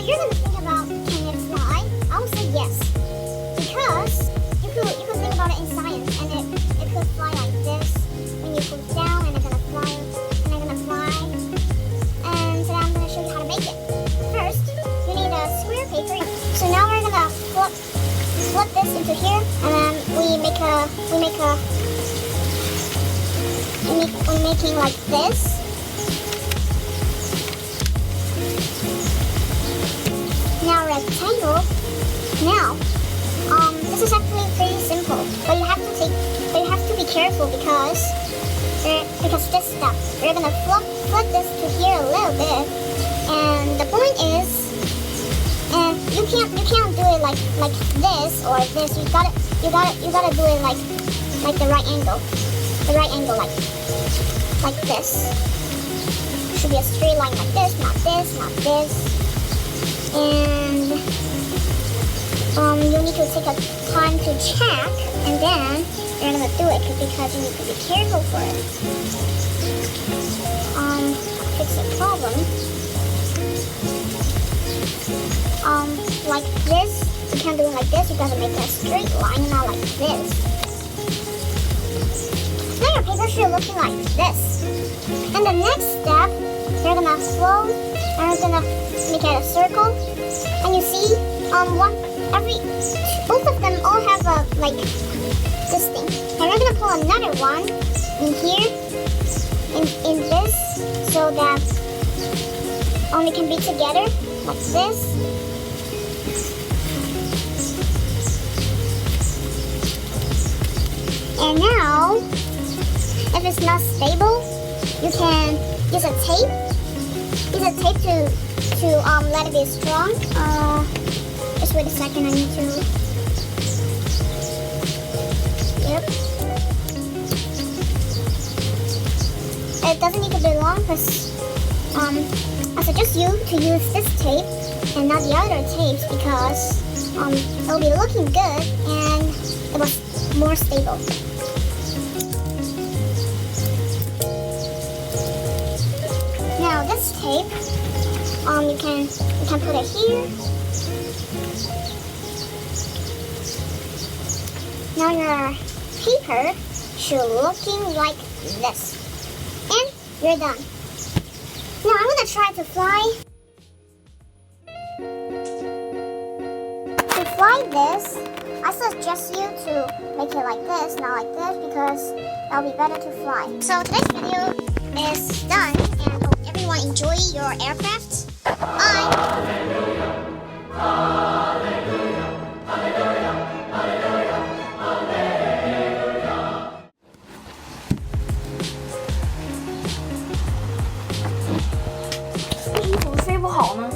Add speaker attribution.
Speaker 1: you're gonna think about, can it fly? I would say yes, because you could think about it in science, and it could fly like this. When you put it down, and it's gonna fly, and it's gonna fly. And today I'm gonna show you how to make it. First, you need a square paper. So now we're gonna flip this into here, and then we're making like this. Now rectangle. Now, this is actually pretty simple, but you have to be careful because this stuff. We're gonna flip this to here a little bit, and the point is, you can't do it like this or this. You gotta do it like the right angle, like this. Should be a straight line like this, not this, not this. And you need to take a time to check, and then you're gonna do it because you need to be careful for it. Fix the problem. Like this, you can't do it like this. You gotta make a straight line, not like this. Now your paper should look like this. And the next step, you're gonna fold, and we're gonna make it a circle. And you see, both of them all have like this thing. And we're gonna pull another one in here, in this, so that they can be together like this. And now, if it's not stable, you can use a tape. Use a tape to let it be strong. Just wait a second, I need to. Yep. It doesn't need to be long because I suggest you to use this tape and not the other tapes because it'll be looking good and it was more stable. Now this tape, you can put it here. Now your paper should looking like this, and you're done. Now I'm gonna try to fly. To fly this, I suggest you to make it like this, not like this, because that'll be better to fly. So today's video is done, and hope everyone enjoy your aircraft. Bye! Hallelujah, hallelujah, hallelujah, hallelujah, hallelujah.
Speaker 2: 为什么飞不好呢？